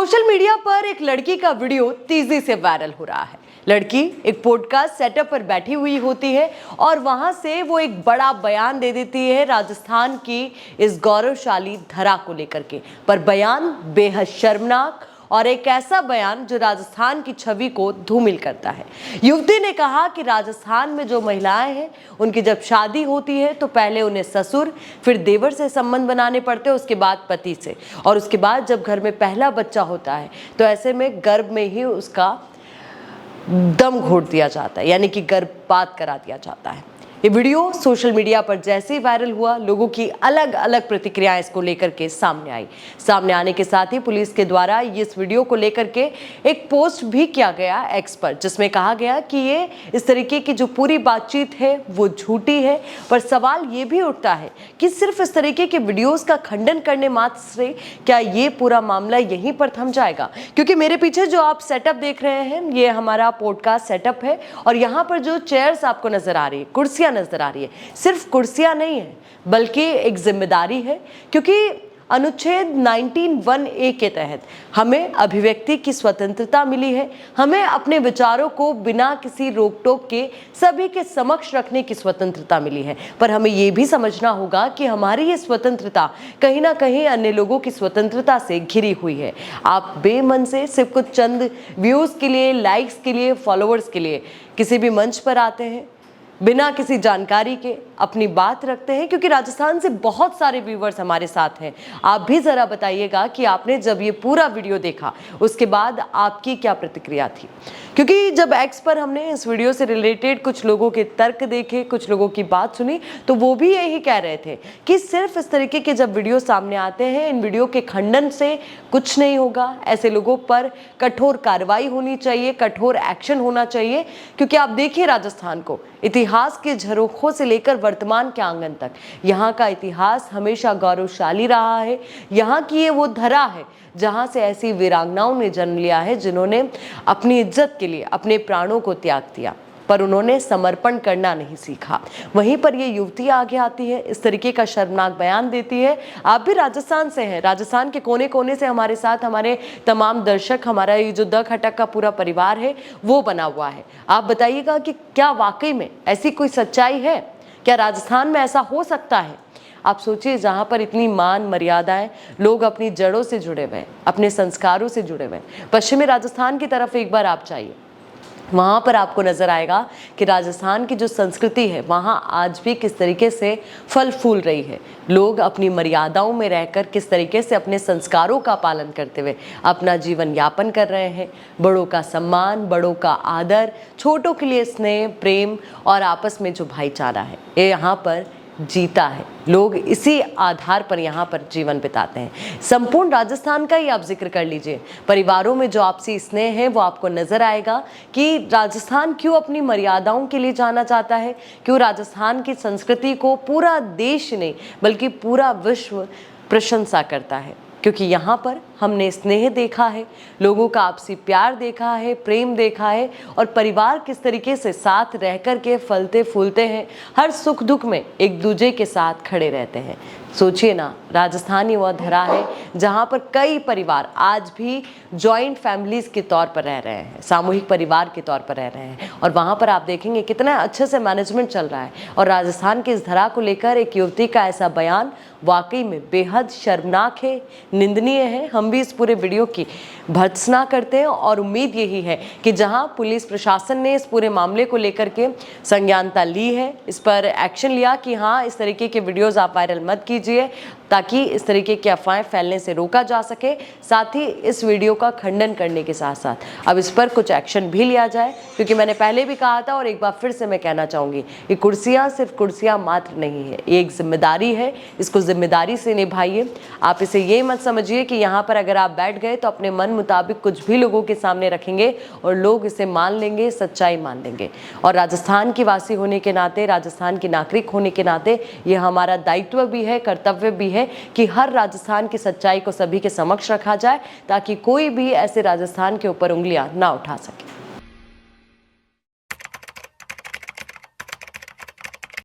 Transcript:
Social media पर एक लड़की का वीडियो तेजी से वायरल हो रहा है। लड़की एक पॉडकास्ट सेटअप पर बैठी हुई होती है और वहां से वो एक बड़ा बयान दे देती है राजस्थान की इस गौरवशाली धरा को लेकर के। पर बयान बेहद शर्मनाक और एक ऐसा बयान जो राजस्थान की छवि को धूमिल करता है। युवती ने कहा कि राजस्थान में जो महिलाएं हैं उनकी जब शादी होती है तो पहले उन्हें ससुर फिर देवर से संबंध बनाने पड़ते हैं, उसके बाद पति से, और उसके बाद जब घर में पहला बच्चा होता है तो ऐसे में गर्भ में ही उसका दम घोट दिया जाता है, यानी कि गर्भपात करा दिया जाता है। ये वीडियो सोशल मीडिया पर जैसे ही वायरल हुआ, लोगों की अलग अलग प्रतिक्रियाएं इसको लेकर के सामने आने के साथ ही पुलिस के द्वारा इस वीडियो को लेकर के एक पोस्ट भी किया गया एक्स पर, जिसमें कहा गया कि ये इस तरीके की जो पूरी बातचीत है वो झूठी है। पर सवाल ये भी उठता है कि सिर्फ इस तरीके के वीडियोस का खंडन करने मात्र से क्या ये पूरा मामला यहीं पर थम जाएगा? क्योंकि मेरे पीछे जो आप सेटअप देख रहे हैं ये हमारा पॉडकास्ट सेटअप है और यहाँ पर जो चेयर्स आपको नजर आ रही है, कुर्सियां नजर आ रही है, सिर्फ कुर्सियां नहीं है बल्कि एक जिम्मेदारी है। क्योंकि अनुच्छेद 19(1)(a) के तहत हमें अभिव्यक्ति की स्वतंत्रता मिली है, हमें अपने विचारों को बिना किसी रोक टोक के सभी के समक्ष रखने की स्वतंत्रता मिली है। पर हमें यह भी समझना होगा कि हमारी ये स्वतंत्रता कहीं ना कहीं अन्य लोगों की स्वतंत्रता से घिरी हुई है। आप बेमन से सिर्फ कुछ चंद व्यूज के लिए, लाइक्स के लिए, फॉलोअर्स के लिए किसी भी मंच पर आते हैं, बिना किसी जानकारी के अपनी बात रखते हैं। क्योंकि राजस्थान से बहुत सारे व्यूवर्स हमारे साथ हैं। आप भी जरा बताइएगा कि आपने जब ये पूरा वीडियो देखा उसके बाद आपकी क्या प्रतिक्रिया थी। क्योंकि जब एक्स पर हमने इस वीडियो से रिलेटेड कुछ लोगों के तर्क देखे, कुछ लोगों की बात सुनी, तो वो भी यही कह रहे थे कि सिर्फ इस तरीके के जब वीडियो सामने आते हैं, इन वीडियो के खंडन से कुछ नहीं होगा। ऐसे लोगों पर कठोर कार्रवाई होनी चाहिए, कठोर एक्शन होना चाहिए। क्योंकि आप देखिए राजस्थान को, इतिहास के झरोखों से लेकर वर्तमान के आंगन तक यहाँ का इतिहास हमेशा गौरवशाली रहा है। यहाँ की ये वो धरा है जहाँ से ऐसी वीरांगनाओं ने जन्म लिया है जिन्होंने अपनी इज्जत के लिए अपने प्राणों को त्याग दिया, पर उन्होंने समर्पण करना नहीं सीखा। वहीं पर ये युवती आगे आती है, इस तरीके का शर्मनाक बयान देती है। आप भी राजस्थान से हैं, राजस्थान के कोने कोने से हमारे साथ हमारे तमाम दर्शक, हमारा ये जो द खटक का पूरा परिवार है वो बना हुआ है। आप बताइएगा कि क्या वाकई में ऐसी कोई सच्चाई है? क्या राजस्थान में ऐसा हो सकता है? आप सोचिए, जहाँ पर इतनी मान मर्यादाएं, लोग अपनी जड़ों से जुड़े हुए हैं, अपने संस्कारों से जुड़े हुए हैं। पश्चिमी राजस्थान की तरफ एक बार आप जाइए, वहाँ पर आपको नजर आएगा कि राजस्थान की जो संस्कृति है वहाँ आज भी किस तरीके से फल फूल रही है। लोग अपनी मर्यादाओं में रहकर किस तरीके से अपने संस्कारों का पालन करते हुए अपना जीवन यापन कर रहे हैं। बड़ों का सम्मान, बड़ों का आदर, छोटों के लिए स्नेह, प्रेम और आपस में जो भाईचारा है, ये यहाँ पर जीता है। लोग इसी आधार पर यहाँ पर जीवन बिताते हैं। संपूर्ण राजस्थान का ही आप जिक्र कर लीजिए, परिवारों में जो आपसी स्नेह है वो आपको नजर आएगा कि राजस्थान क्यों अपनी मर्यादाओं के लिए जाना चाहता है, क्यों राजस्थान की संस्कृति को पूरा देश नहीं बल्कि पूरा विश्व प्रशंसा करता है। क्योंकि यहाँ पर हमने स्नेह देखा है, लोगों का आपसी प्यार देखा है, प्रेम देखा है, और परिवार किस तरीके से साथ रह कर के फलते फूलते हैं, हर सुख दुख में एक दूसरे के साथ खड़े रहते हैं। सोचिए ना, राजस्थान ही वह धरा है जहाँ पर कई परिवार आज भी जॉइंट फैमिलीज के तौर पर रह रहे हैं, सामूहिक परिवार के तौर पर रह रहे हैं। और वहाँ पर आप देखेंगे कितना अच्छे से मैनेजमेंट चल रहा है। और राजस्थान की इस धरा को लेकर एक युवती का ऐसा बयान वाकई में बेहद शर्मनाक है, निंदनीय है। हम भी इस पूरे वीडियो की भर्त्सना करते हैं और उम्मीद यही है कि जहां पुलिस प्रशासन ने इस पूरे मामले को लेकर के संज्ञानता ली है, इस पर एक्शन लिया कि हाँ, इस तरीके के वीडियोस आप वायरल मत कीजिए, ताकि इस तरीके की अफवाहें फैलने से रोका जा सके। साथ ही इस वीडियो का खंडन करने के साथ साथ अब इस पर कुछ एक्शन भी लिया जाए। क्योंकि मैंने पहले भी कहा था और एक बार फिर से मैं कहना चाहूँगी, ये कुर्सियाँ सिर्फ कुर्सियाँ मात्र नहीं है, ये एक जिम्मेदारी है। इसको जिम्मेदारी से निभाइए। आप इसे ये मत समझिए कि यहाँ पर अगर आप बैठ गए तो अपने मन मुताबिक कुछ भी लोगों के सामने रखेंगे और लोग इसे मान लेंगे, सच्चाई मान लेंगे। और राजस्थान की वासी होने के नाते, राजस्थान की नागरिक होने के नाते ये हमारा दायित्व भी है, कर्तव्य भी है कि हर राजस्थान की सच्चाई को सभी के समक्ष रखा जाए, ताकि कोई भी ऐसे राजस्थान के ऊपर उंगलियां ना उठा सके।